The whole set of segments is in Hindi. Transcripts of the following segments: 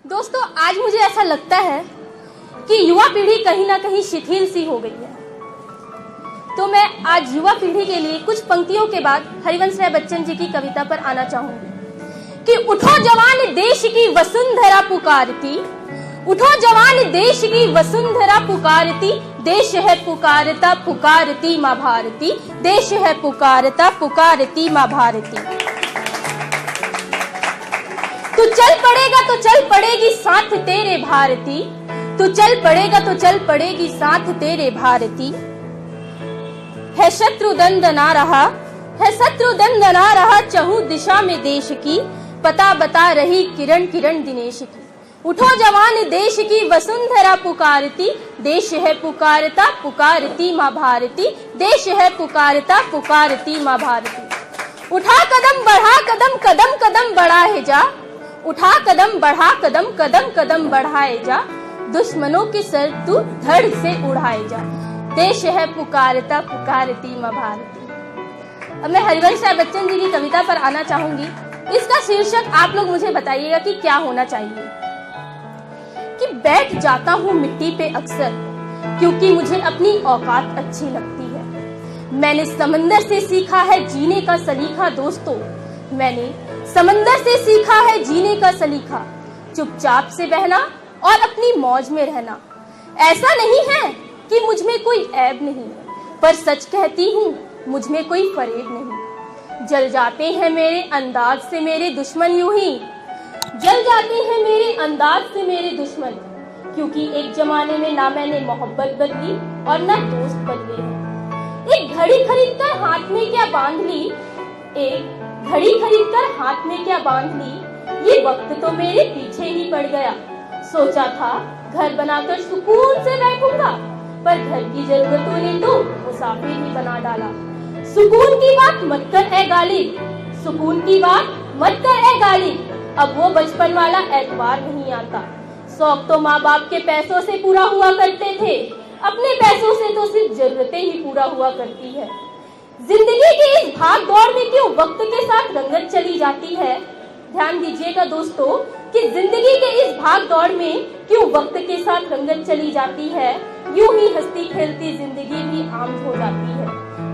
दोस्तों, आज मुझे ऐसा लगता है कि युवा पीढ़ी कहीं ना कहीं शिथिल सी हो गई है। तो मैं आज युवा पीढ़ी के लिए कुछ पंक्तियों के बाद हरिवंश राय बच्चन जी की कविता पर आना चाहूंगी कि उठो जवान देश की वसुंधरा पुकारती, उठो जवान देश की वसुंधरा पुकारती, देश है पुकारता पुकारती माँ भारती, देश है पुकारता पुकारती माँ भारती। तू चल पड़ेगा तो चल पड़ेगी साथ तेरे भारती, तू चल पड़ेगा तो चल पड़ेगी साथ तेरे भारती। है शत्रु दंड ना रहा, है शत्रु दंड ना रहा चहु दिशा में देश की, पता बता रही किरण किरण दिनेश की। उठो जवान देश की वसुंधरा पुकारती, देश है पुकारता पुकारती माँ भारती, देश है पुकारता पुकारती माँ भारती। उठा कदम बढ़ा कदम कदम कदम बढ़ाए जा, उठा कदम बढ़ा कदम कदम कदम बढ़ाए जा, दुश्मनों के सर तू धड़ से उड़ाए जा, देश है पुकारता पुकारती माँ भारती। अब मैं हरिवंश राय बच्चन जी की कविता पर आना चाहूंगी। इसका शीर्षक आप लोग मुझे बताइएगा कि क्या होना चाहिए। कि बैठ जाता हूँ मिट्टी पे अक्सर क्योंकि मुझे अपनी औकात अच्छी लगती है। मैंने समंदर से सीखा है जीने का सलीका दोस्तों, मैंने समंदर से सीखा है जीने का सलीका, चुपचाप से बहना और अपनी मौज में रहना। ऐसा नहीं है कि मुझ में कोई ऐब नहीं, पर सच कहती हूँ मुझ में कोई फरेब नहीं। जल जाते हैं मेरे अंदाज से मेरे दुश्मन यूं ही, जल जाते हैं मेरे अंदाज से मेरे दुश्मन, क्योंकि एक जमाने में ना मैंने मोहब्बत बदली और ना दोस्त बदले हैं। एक घड़ी खरीदकर हाथ में क्या बांध ली, एक घड़ी खरीदकर हाथ में क्या बांध ली, ये वक्त तो मेरे पीछे ही पड़ गया। सोचा था घर बनाकर सुकून से बैठूंगा, पर घर की जरूरतों ने तो मुसाफिर ही बना डाला। सुकून की बात मत कर ए गालिब, सुकून की बात मत कर ए गालिब, अब वो बचपन वाला एतबार नहीं आता। शौक तो माँ बाप के पैसों से पूरा हुआ करते थे, अपने पैसों से तो सिर्फ जरूरतें ही पूरा हुआ करती है। जिंदगी की इस भाग दौड़ में क्यों वक्त के साथ रंगत चली जाती है। ध्यान दीजिएगा दोस्तों कि जिंदगी के इस भाग दौड़ में क्यों वक्त के साथ रंगत चली जाती है। यूं ही हंसती खेलती जिंदगी भी आम हो जाती है,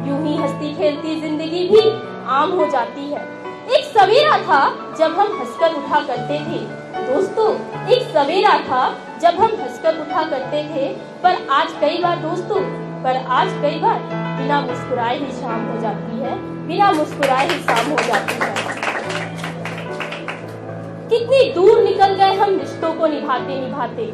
यूं ही हंसती खेलती जिंदगी भी आम हो जाती है। एक सवेरा था जब हम हंसकर उठा करते थे दोस्तों, एक सवेरा था जब हम हंसकर उठा करते थे, पर आज कई बार दोस्तों, पर आज कई बार बिना मुस्कुराए ही शाम हो जाती है, बिना मुस्कुराए ही शाम हो जाती है। कितनी दूर निकल गए हम रिश्तों को निभाते निभाते,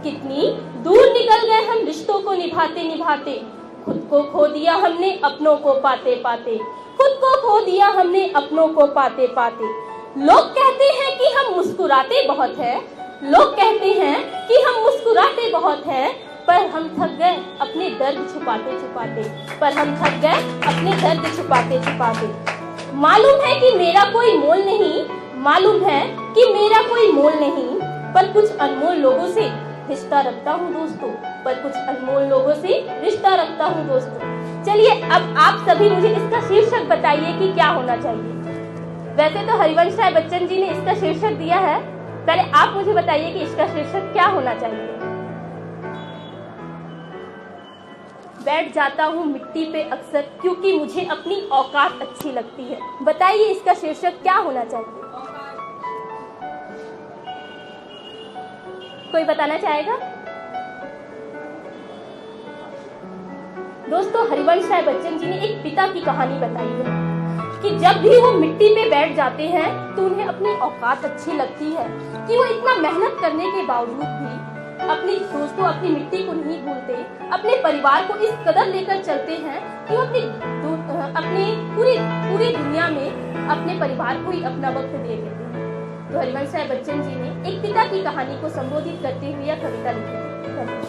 कितनी दूर निकल गए हम रिश्तों को निभाते निभाते। खुद को खो दिया हमने अपनों को पाते पाते, खुद को खो दिया हमने अपनों को पाते पाते। लोग कहते हैं कि हम मुस्कुराते बहुत है, लोग कहते हैं कि हम मुस्कुराते बहुत है, पर हम थक गए अपने दर्द छुपाते छुपाते, पर हम थक गए अपने दर्द छुपाते छुपाते। मालूम है कि मेरा कोई मोल नहीं, मालूम है कि मेरा कोई मोल नहीं, पर कुछ अनमोल लोगों से रिश्ता रखता हूँ दोस्तों, पर कुछ अनमोल लोगों से रिश्ता रखता हूँ दोस्तों। चलिए अब आप सभी मुझे इसका शीर्षक बताइए कि क्या होना चाहिए। वैसे तो हरिवंश राय बच्चन जी ने इसका शीर्षक दिया है, पहले आप मुझे बताइए कि इसका शीर्षक क्या होना चाहिए। बैठ जाता हूँ मिट्टी पे अक्सर क्योंकि मुझे अपनी औकात अच्छी लगती है। बताइए इसका शीर्षक क्या होना चाहिए। कोई बताना चाहेगा। दोस्तों, हरिवंश राय बच्चन जी ने एक पिता की कहानी बताई है कि जब भी वो मिट्टी पे बैठ जाते हैं तो उन्हें अपनी औकात अच्छी लगती है, कि वो इतना मेहनत करने के बावजूद भी अपनी दोस्तों अपनी मिट्टी को नहीं भूलते, अपने परिवार को इस कदर लेकर चलते हैं कि वो अपनी पूरी दुनिया में अपने परिवार को ही अपना वक्त दे देते हैं। तो हरिवंश राय बच्चन जी ने एक पिता की कहानी को संबोधित करते हुए यह कविता लिखी है।